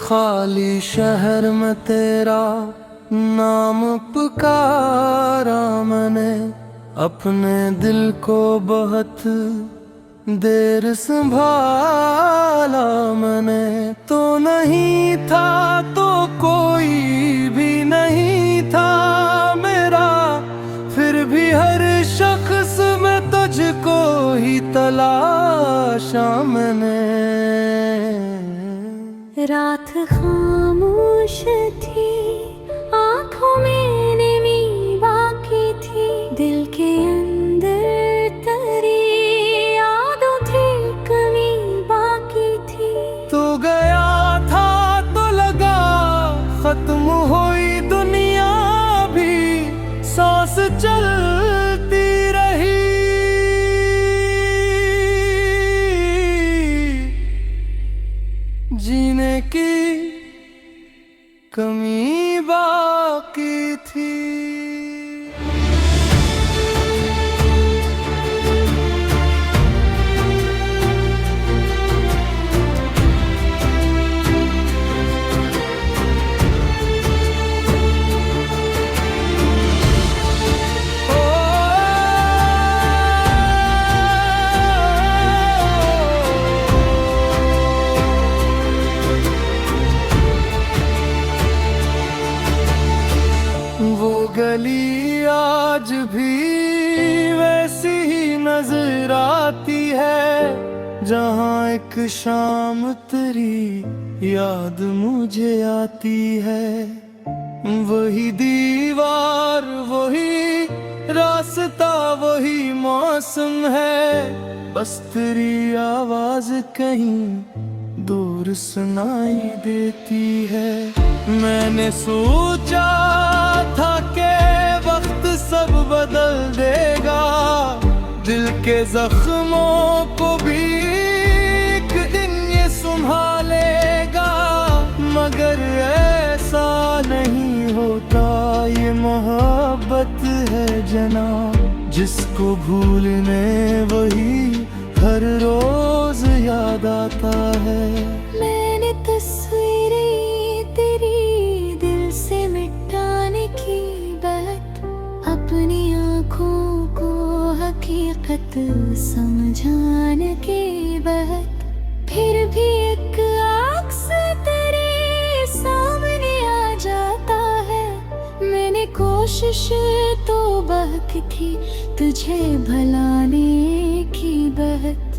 खाली शहर में तेरा नाम पुकारा मैंने, अपने दिल को बहुत देर संभाला मैंने। तो नहीं था तो कोई भी नहीं था मेरा, फिर भी हर शख्स में तुझको ही तलाशा मैंने। रात खामोश थी, आंखों में नमी बाकी थी, दिल के अंदर तेरी यादों थी, कमी बाकी थी। तू गया था तो लगा खत्म हुई दुनिया भी, सांस चलती रही, जीने की कमी बाकी थी। वो गली आज भी वैसी ही नजर आती है, जहाँ एक शाम तेरी याद मुझे आती है। वही दीवार, वही रास्ता, वही मौसम है, बस तेरी आवाज कहीं दूर सुनाई देती है। मैंने सोचा था कि वक्त सब बदल देगा, दिल के जख्मों को भी एक दिन ये संभालेगा, मगर ऐसा नहीं होता। ये मोहब्बत है जना, जिसको भूलने वही हर रोज याद आता है। मैंने तस्वीरें तेरी दिल से मिटाने की बात, अपनी आँखों को हकीकत समझाने की बात, फिर भी एक अक्स तेरे सामने आ जाता है। मैंने कोशिश तो बहुत की तुझे भुलाने की बात।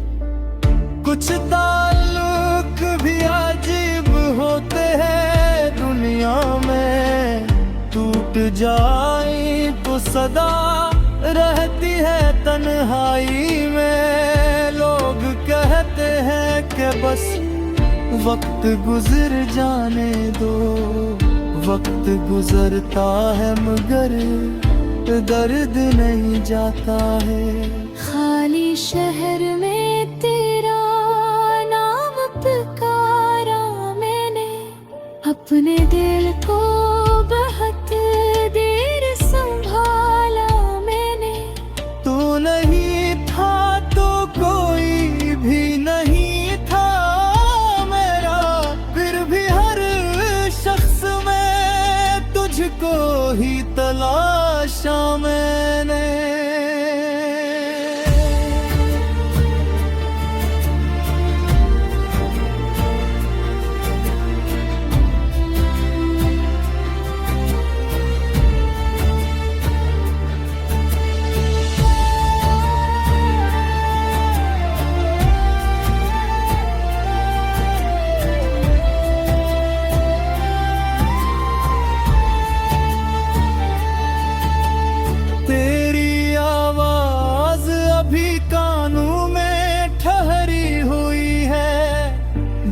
कुछ ताल्लुक भी अजीब होते हैं दुनिया में, टूट जाए तो सदा रहती है तन्हाई में। लोग कहते हैं कि बस वक्त गुजर जाने दो, वक्त गुजरता है मगर दर्द नहीं जाता है। खाली शहर में तेरा नाम पुकारा मैंने, अपने दिल को बहुत देर संभाला मैंने। तू नहीं था तो कोई भी नहीं था मेरा, फिर भी हर शख्स में तुझको ही तलाशा मैंने।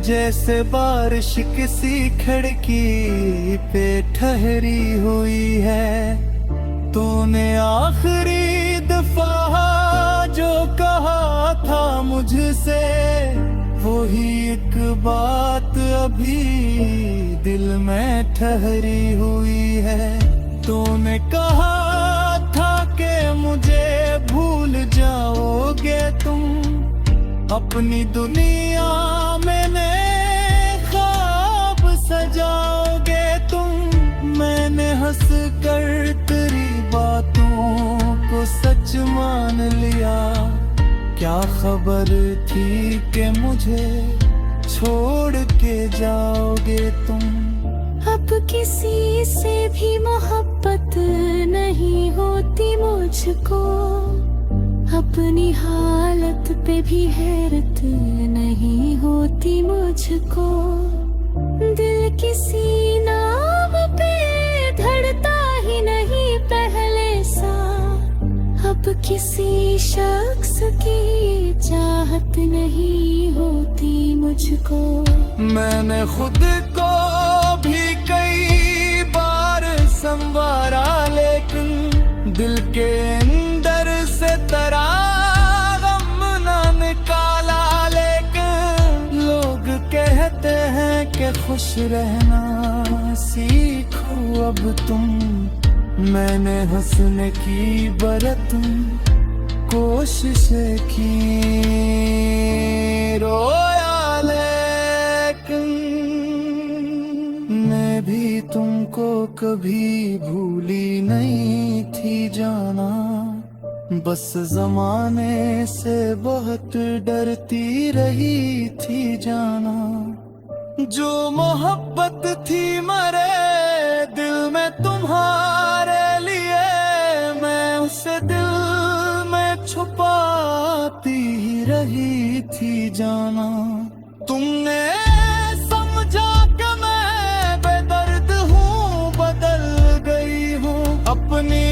जैसे बारिश किसी खिड़की पे ठहरी हुई है, तूने आखिरी दफा जो कहा था मुझसे, वही एक बात अभी दिल में ठहरी हुई है। तूने कहा था कि मुझे भूल जाओगे तुम, अपनी दुनिया में नए ख्वाब सजाओगे तुम। मैंने हंस कर तेरी बातों को सच मान लिया, क्या खबर थी कि मुझे छोड़ के जाओगे तुम। अब किसी से भी मोहब्बत नहीं होती मुझको, अपनी हालत पे भी हैरत नहीं होती मुझको। दिल किसी नाम पे धड़ता ही नहीं पहले सा, अब किसी शख्स की चाहत नहीं होती मुझको। मैंने खुद को भी कई बार संवारा, लेकिन दिल के अंदर से तरागम ना निकाला। लेकिन लोग कहते हैं कि खुश रहना सीखो अब तुम। मैंने हंसने की बरत कोशिशें की, रोया लेकिन मैं भी तुमको कभी भूली नहीं थी जाना। बस जमाने से बहुत डरती रही थी जाना। जो मोहब्बत थी मरे दिल में तुम्हारे लिए, मैं उसे दिल में छुपाती ही रही थी जाना। तुमने समझा कि मैं बेदर्द हूँ, बदल गई हूँ अपनी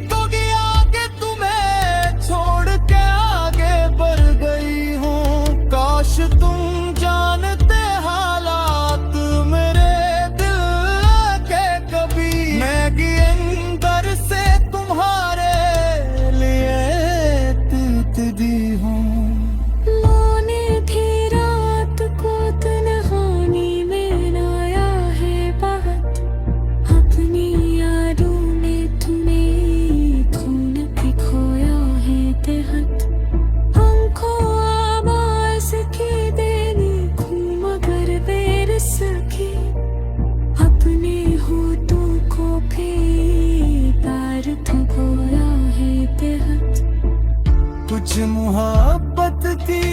तो गया कि तुम्हें छोड़ के आगे बढ़ गई हूँ। काश तुम जानते हालात मेरे दिल के कभी, मैं के अंदर से तुम्हारे लिए तित दी हूँ। मैंने भी रात को तन्हाई में लाया है बात, अपनी यादों में तुम्हें ढूंढ के खोया है देहत। हमको आवाज की देनी खूं मगर बेर सके, अपने होठों को भी प्यार थकोया है देहत। कुछ मोहब्बत थी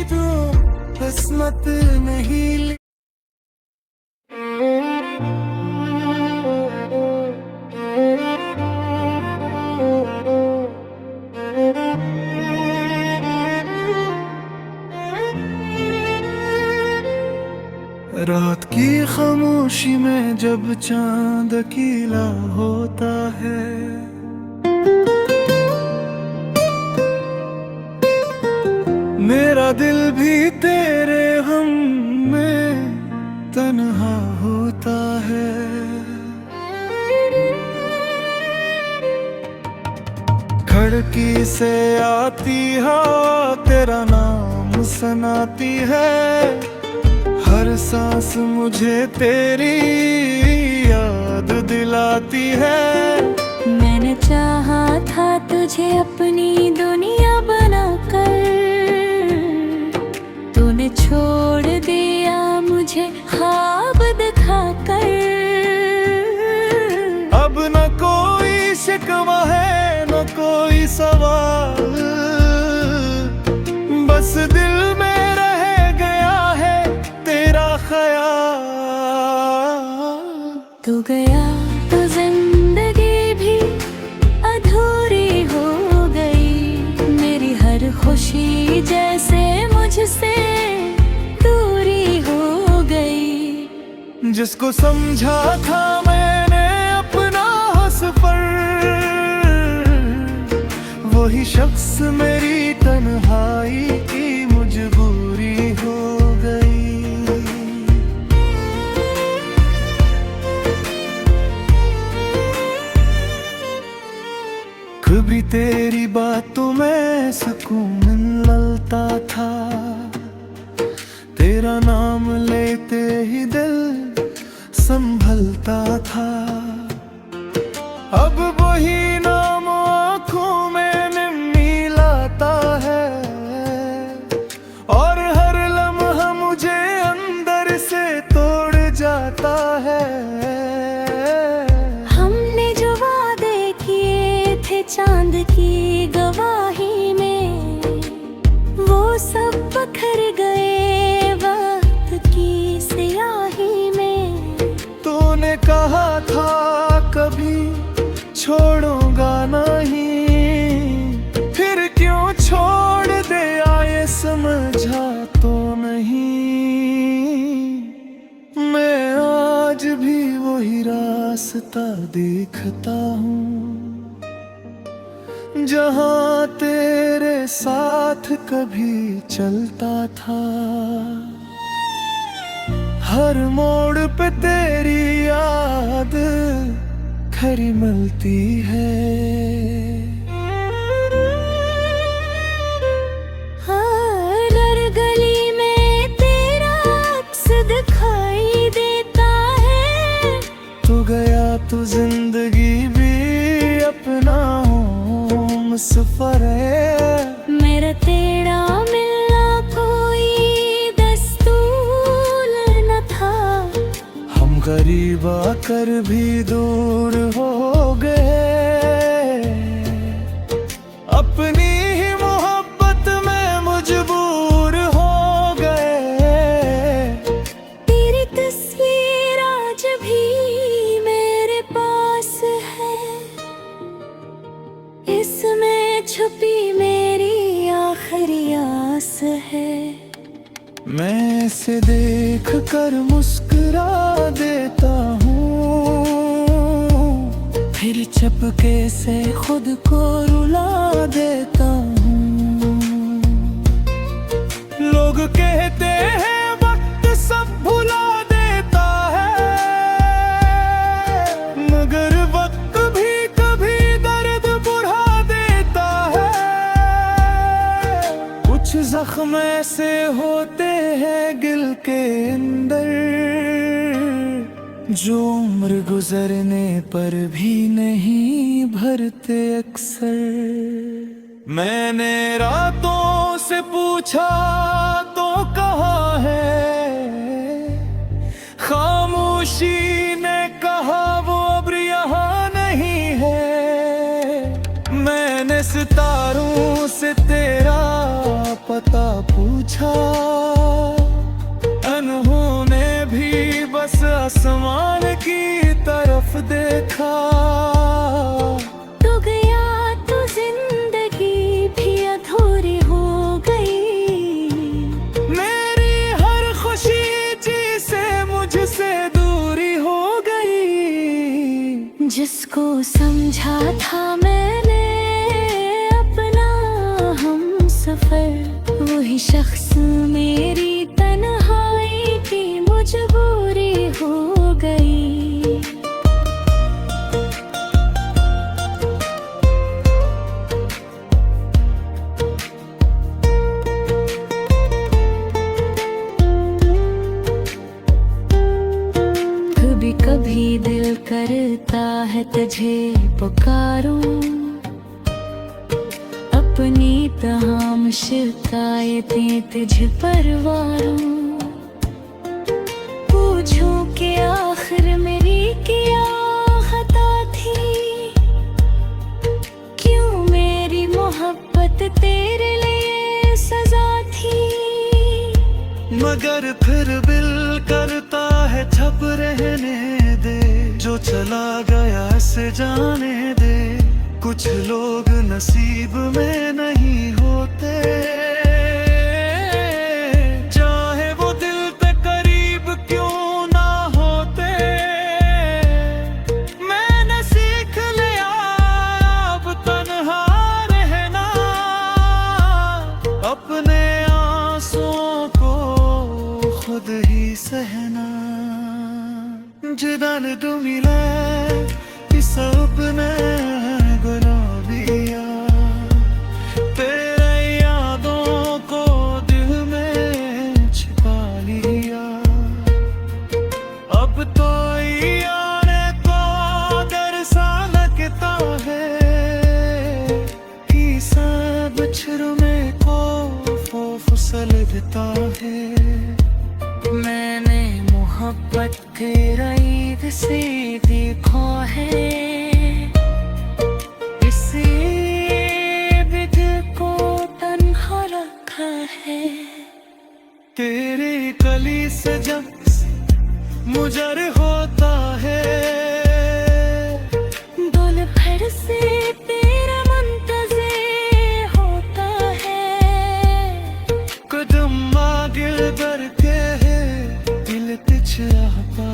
जो किस्मत नहीं ली। रात की खामोशी में जब चांद अकेला होता है, मेरा दिल भी तेरे हम में तन्हा होता है। खिड़की से आती हवा तेरा नाम सुनाती है, हर सांस मुझे तेरी याद दिलाती है। मैंने चाहा था तुझे अपनी दुनिया बनाकर, तूने छोड़ दिया मुझे ख्वाब दिखाकर। अब न कोई शिकवा है न कोई सवाल, बस दिल में रह गया है तेरा ख्याल। तू गया तो जिंदगी भी अधूरी हो गई, मेरी हर खुशी जैसे मुझसे दूरी हो गई। जिसको समझा था मैंने अपना सफर, वही शख्स मेरी तन्हाई की मजबूरी हो गई। कभी तेरी बातों में सुकून मिलता था, तेरा नाम लेते ही दिल संभलता था। अब वही नाम आँखों में मिलाता है और हर लम्हा मुझे अंदर से तोड़ जाता है। हमने जो वादे किए थे चांद की गवाही में, वो सब बखर गए वक्त की स्याही में। तूने कहा था कभी छोड़ूंगा नहीं, फिर क्यों छोड़ दे आए समझा तो नहीं। मैं आज भी वही रास्ता देखता हूँ जहाँ तेरे साथ कभी चलता था। हर मोड़ पे तेरी याद खरी मिलती है। हर गली में तेरा अक्स दिखाई देता है। तू गया तो जिंदगी भी अपना होम सफर है। मेरा तेरा मिलना कोई दस्तूर न था। हम करीब आकर भी दूर हो गए, अपनी ही मोहब्बत में मजबूर हो गए। तेरी तस्वीर आज भी मेरे पास है, इसमें छुपी मेरी आखिरी आस है। मैं इसे देख कर मुस्कुरा देता हूँ, फिर चपके से खुद को रुला देता हूँ। लोग कहते हैं वक्त सब भुला देता है, मगर वक्त भी कभी दर्द बढ़ा देता है। कुछ जख्म ऐसे होते हैं दिल के अंदर, जो उम्र गुजरने पर भी नहीं भरते अक्सर। मैंने रातों से पूछा तो कहा है, खामोशी ने कहा वो अब यहाँ नहीं है। मैंने सितारों से तेरा पता पूछा, उन्होंने भी बस आसमान की तरफ देखा। तू गया तो जिंदगी भी अधूरी हो गई। मेरी हर खुशी जी से मुझसे दूरी हो गई। जिसको समझा था मैंने अपना हम सफर, वही शख्स मेरी तन्हाई की मजबूरी हो गई। कभी कभी दिल करता है तुझे पुकारूं, अपनी तमाम शिकायतें तुझ पर वारूं। पूछूं कि आखिर मेरी क्या खता थी, क्यों मेरी मोहब्बत तेरे लिए सजा थी। मगर फिर दिल करता है छप रहने दे, जो चला गया से जाने दे। कुछ लोग नसीब में नहीं होते, चाहे वो दिल पे करीब क्यों ना होते। मैंने सीख लिया अब तन्हा रहना, अपने आंसुओं को खुद ही सहना। जिदन तू मिले इस अपने गुलाबिया, तेरे यादों को दिल में छिपा लिया। अब तो होता है। मैंने मोहब्बत के रईद से देखा है, इसी बिद को तन्हा रखा है। तेरे कली से जब मुजर होता है, दोल भर से तेरा मुंतज़िर होता है। कदम आगे बढ़ के है दिल पीछे आता